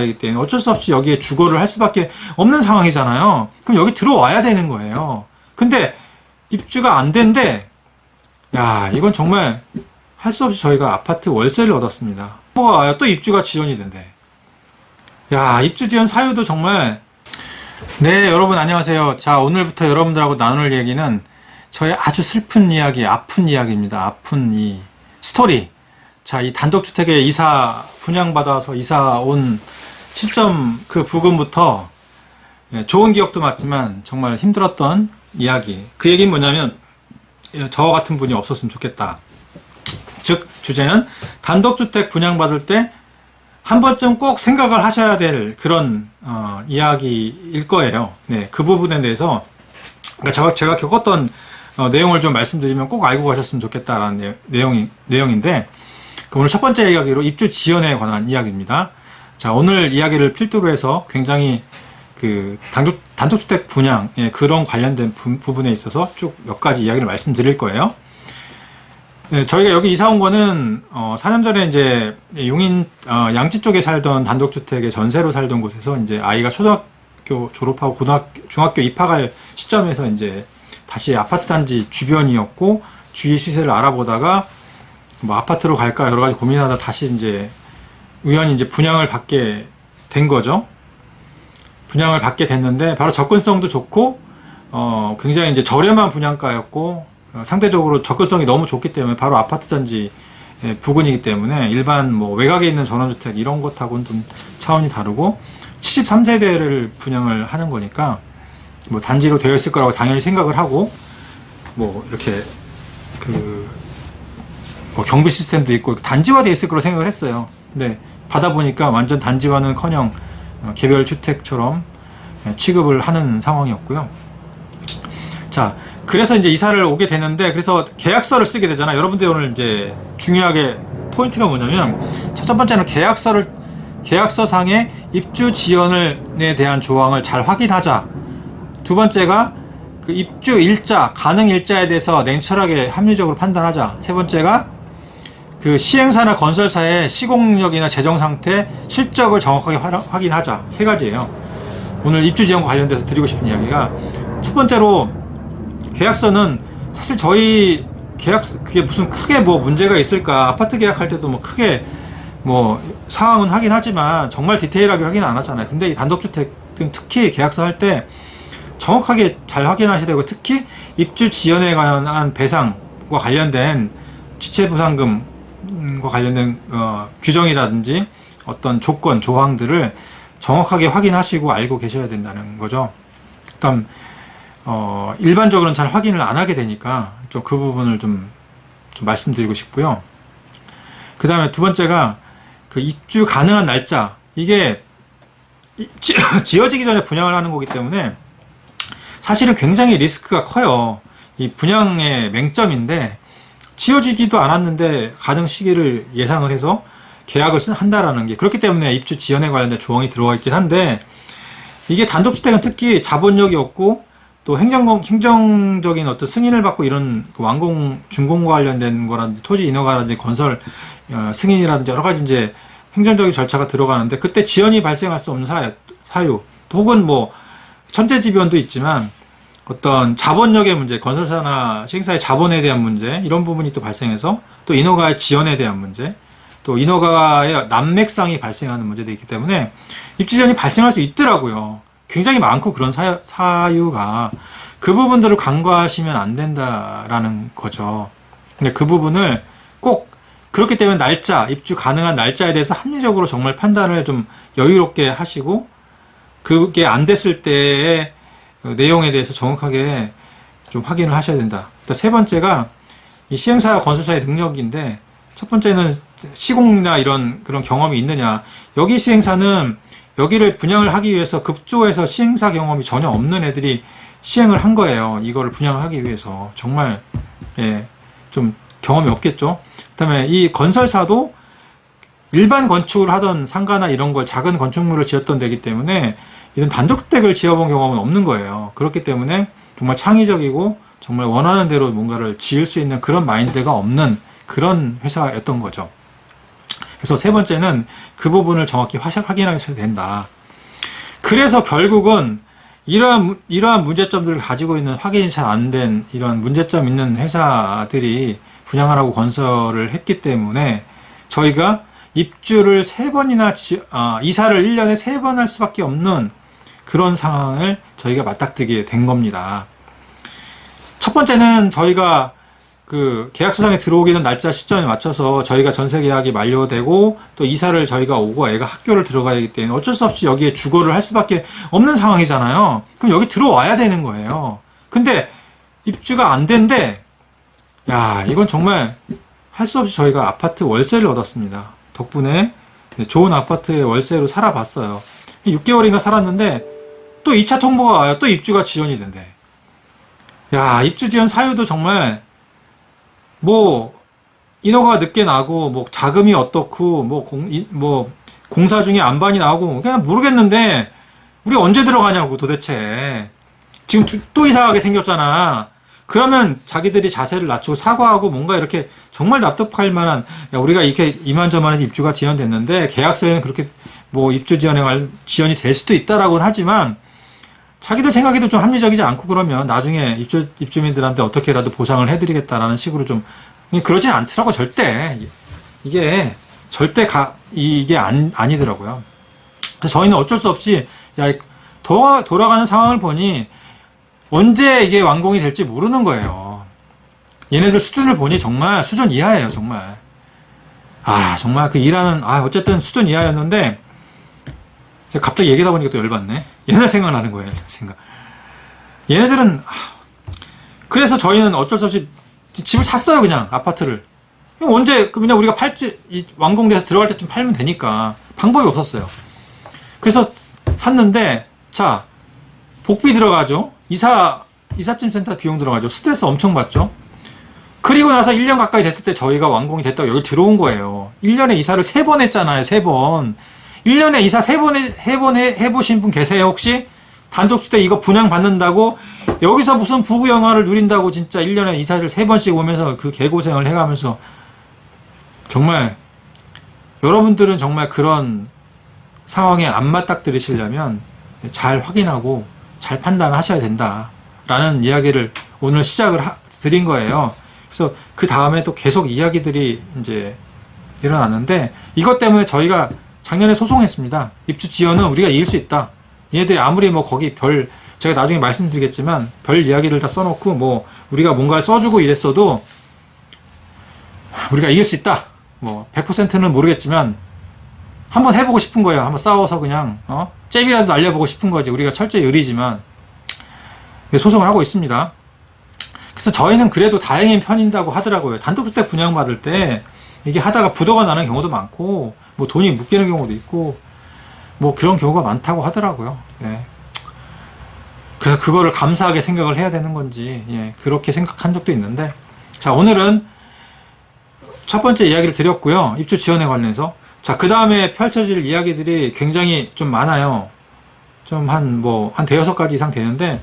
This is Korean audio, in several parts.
되기 때문에 어쩔 수 없이 여기에 주거를 할 수밖에 없는 상황이잖아요. 그럼 여기 들어와야 되는 거예요. 근데 입주가 안 된대. 야, 이건 정말 할 수 없이 저희가 아파트 월세를 얻었습니다. 뭐가 와요? 또 입주가 지연이 된대. 야, 입주 지연 사유도 정말. 네, 여러분 안녕하세요. 자, 오늘부터 여러분들하고 나눌 얘기는 저의 아주 슬픈 이야기, 아픈 이야기입니다. 아픈 이 스토리. 자, 이 단독주택에 분양받아서 이사 온 시점 그 부근부터 좋은 기억도 맞지만 정말 힘들었던 이야기. 그 얘기는 뭐냐면 저와 같은 분이 없었으면 좋겠다. 즉 주제는 단독주택 분양받을 때 한 번쯤 꼭 생각을 하셔야 될 그런 이야기일 거예요. 네, 그 부분에 대해서 그러니까 제가 겪었던 내용을 좀 말씀드리면 꼭 알고 가셨으면 좋겠다라는 내용인데 오늘 첫 번째 이야기로 입주 지연에 관한 이야기입니다. 자, 오늘 이야기를 필두로 해서 굉장히 그 단독주택 분양 그런 관련된 부분에 있어서 쭉 몇 가지 이야기를 말씀드릴 거예요. 네, 저희가 여기 이사 온 거는 4년 전에 이제 용인 양지 쪽에 살던 단독주택에 전세로 살던 곳에서 이제 아이가 초등학교 졸업하고 중학교 입학할 시점에서 이제 다시 아파트 단지 주변이었고 주위 시세를 알아보다가 뭐 아파트로 갈까 여러 가지 고민하다 다시 이제 우연히 이제 분양을 받게 된 거죠. 분양을 받게 됐는데 바로 접근성도 좋고 굉장히 이제 저렴한 분양가였고 상대적으로 접근성이 너무 좋기 때문에 바로 아파트 단지 부근이기 때문에 일반 뭐 외곽에 있는 전원주택 이런 것하고는 좀 차원이 다르고 73세대를 분양을 하는 거니까 뭐 단지로 되어 있을 거라고 당연히 생각을 하고 뭐 이렇게 뭐 경비 시스템도 있고 단지화되어 있을 거라고 생각을 했어요. 근데 받아보니까 완전 단지화는커녕 개별 주택처럼 취급을 하는 상황이었고요. 자, 그래서 이제 이사를 오게 되는데 그래서 계약서를 쓰게 되잖아요. 여러분들 오늘 이제 중요하게 포인트가 뭐냐면 첫 번째는 계약서상의 입주 지연에 대한 조항을 잘 확인하자. 두 번째가 그 입주 일자, 가능 일자에 대해서 냉철하게 합리적으로 판단하자. 세 번째가 그 시행사나 건설사의 시공력이나 재정 상태, 실적을 정확하게 확인하자. 세 가지예요. 오늘 입주 지연과 관련돼서 드리고 싶은 이야기가 첫 번째로 계약서는 사실 저희 그게 무슨 크게 뭐 문제가 있을까. 아파트 계약할 때도 뭐 크게 뭐 상황은 하긴 하지만 정말 디테일하게 확인 안 하잖아요. 근데 이 단독주택 등 특히 계약서 할 때 정확하게 잘 확인하셔야 되고 특히 입주 지연에 관한 배상과 관련된 지체보상금과 관련된 규정이라든지 어떤 조건, 조항들을 정확하게 확인하시고 알고 계셔야 된다는 거죠. 일단 일반적으로는 잘 확인을 안 하게 되니까 좀 그 부분을 좀 말씀드리고 싶고요. 그 다음에 두 번째가 그 입주 가능한 날짜. 이게 지어지기 전에 분양을 하는 거기 때문에 사실은 굉장히 리스크가 커요. 이 분양의 맹점인데 지어지기도 않았는데 가능 시기를 예상을 해서 계약을 한다라는 게 그렇기 때문에 입주 지연에 관련된 조항이 들어가 있긴 한데 이게 단독주택은 특히 자본력이 없고 또 행정적인 어떤 승인을 받고 이런 그 완공, 준공과 관련된 거라든지 토지 인허가라든지 건설 승인이라든지 여러 가지 이제 행정적인 절차가 들어가는데 그때 지연이 발생할 수 없는 사유 혹은 뭐 천재지변도 있지만 어떤 자본력의 문제, 건설사나 시행사의 자본에 대한 문제 이런 부분이 또 발생해서 또 인허가의 지연에 대한 문제 또 인허가의 난맥상이 발생하는 문제도 있기 때문에 입주지연이 발생할 수 있더라고요. 굉장히 많고 그런 사유가 그 부분들을 간과하시면 안 된다라는 거죠. 근데 그 부분을 꼭 그렇기 때문에 날짜, 입주 가능한 날짜에 대해서 합리적으로 정말 판단을 좀 여유롭게 하시고 그게 안 됐을 때의 내용에 대해서 정확하게 좀 확인을 하셔야 된다. 세 번째가 이 시행사 건설사의 능력인데 첫 번째는 시공이나 이런 그런 경험이 있느냐. 여기 시행사는 여기를 분양을 하기 위해서 급조해서 시행사 경험이 전혀 없는 애들이 시행을 한 거예요. 이거를 분양하기 위해서. 정말, 좀 경험이 없겠죠. 그 다음에 이 건설사도 일반 건축을 하던 상가나 이런 걸 작은 건축물을 지었던 데기 때문에 이런 단독주택을 지어본 경험은 없는 거예요. 그렇기 때문에 정말 창의적이고 정말 원하는 대로 뭔가를 지을 수 있는 그런 마인드가 없는 그런 회사였던 거죠. 그래서 세 번째는 그 부분을 정확히 확인하셔야 된다. 그래서 결국은 이러한 문제점들을 가지고 있는 확인이 잘 안 된 이런 문제점 있는 회사들이 분양하라고 건설을 했기 때문에 저희가 입주를 3번이나 이사를 1년에 3번 할 수밖에 없는 그런 상황을 저희가 맞닥뜨리게 된 겁니다. 첫 번째는 저희가 그 계약서상에 들어오기는 날짜 시점에 맞춰서 저희가 전세 계약이 만료되고 또 이사를 저희가 오고 애가 학교를 들어가야 되기 때문에 어쩔 수 없이 여기에 주거를 할 수밖에 없는 상황이잖아요. 그럼 여기 들어와야 되는 거예요. 근데 입주가 안 된대. 야, 이건 정말 할 수 없이 저희가 아파트 월세를 얻었습니다. 덕분에 좋은 아파트에 월세로 살아봤어요. 6개월인가 살았는데 또 2차 통보가 와요. 또 입주가 지연이 된대. 야, 입주 지연 사유도 정말 뭐 인허가 늦게 나고 뭐 자금이 어떻고 뭐 공사 중에 안반이 나오고 그냥 모르겠는데 우리 언제 들어가냐고 도대체. 지금 또 이상하게 생겼잖아. 그러면 자기들이 자세를 낮추고 사과하고 뭔가 이렇게 정말 납득할 만한, 야, 우리가 이렇게 이만저만해서 입주가 지연됐는데 계약서에는 그렇게 뭐 입주 지연이 될 수도 있다라고는 하지만 자기들 생각에도 좀 합리적이지 않고 그러면 나중에 입주민들한테 어떻게라도 보상을 해드리겠다라는 식으로 좀 그러진 않더라고. 절대 이게 절대 이게 아니더라고요. 그래서 저희는 어쩔 수 없이 야, 돌아가는 상황을 보니 언제 이게 완공이 될지 모르는 거예요. 얘네들 수준을 보니 정말 수준 이하예요. 정말 정말 그 일하는 어쨌든 수준 이하였는데 갑자기 얘기하다 보니까 또 열받네. 옛날 생각나는 거예요. 옛날 생각. 얘네들은 그래서 저희는 어쩔 수 없이 집을 샀어요. 그냥 아파트를. 언제 그냥 우리가 완공돼서 들어갈 때쯤 팔면 되니까 방법이 없었어요. 그래서 샀는데 자 복비 들어가죠. 이삿짐 센터 비용 들어가죠. 스트레스 엄청 받죠. 그리고 나서 1년 가까이 됐을 때 저희가 완공이 됐다고 여기 들어온 거예요. 1년에 이사를 3번 했잖아요. 3번. 1년에 이사 3번 해보신 분 계세요? 혹시? 단독주택 이거 분양받는다고 여기서 무슨 부구 영화를 누린다고 진짜 1년에 이사를 3번씩 오면서 그 개고생을 해가면서 정말 여러분들은 정말 그런 상황에 안 맞닥뜨리시려면 잘 확인하고 잘 판단하셔야 된다라는 이야기를 오늘 시작을 드린 거예요. 그래서 그 다음에 또 계속 이야기들이 이제 일어났는데 이것 때문에 저희가 작년에 소송했습니다. 입주 지연은 우리가 이길 수 있다. 얘네들이 아무리 뭐 거기 제가 나중에 말씀드리겠지만 별 이야기를 다 써놓고 뭐 우리가 뭔가를 써주고 이랬어도 우리가 이길 수 있다. 뭐 100%는 모르겠지만 한번 해보고 싶은 거예요. 한번 싸워서 그냥 잽이라도 날려보고 싶은 거지. 우리가 철저히 의리지만 소송을 하고 있습니다. 그래서 저희는 그래도 다행인 편인다고 하더라고요. 단독주택 분양받을 때 이게 하다가 부도가 나는 경우도 많고 뭐 돈이 묶이는 경우도 있고 뭐 그런 경우가 많다고 하더라고요. 예. 그래서 그거를 감사하게 생각을 해야 되는 건지 그렇게 생각한 적도 있는데 자 오늘은 첫 번째 이야기를 드렸고요. 입주 지원에 관련해서 자 그 다음에 펼쳐질 이야기들이 굉장히 좀 많아요. 좀 한 대여섯 가지 이상 되는데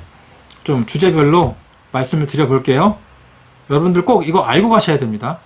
좀 주제별로 말씀을 드려볼게요. 여러분들 꼭 이거 알고 가셔야 됩니다.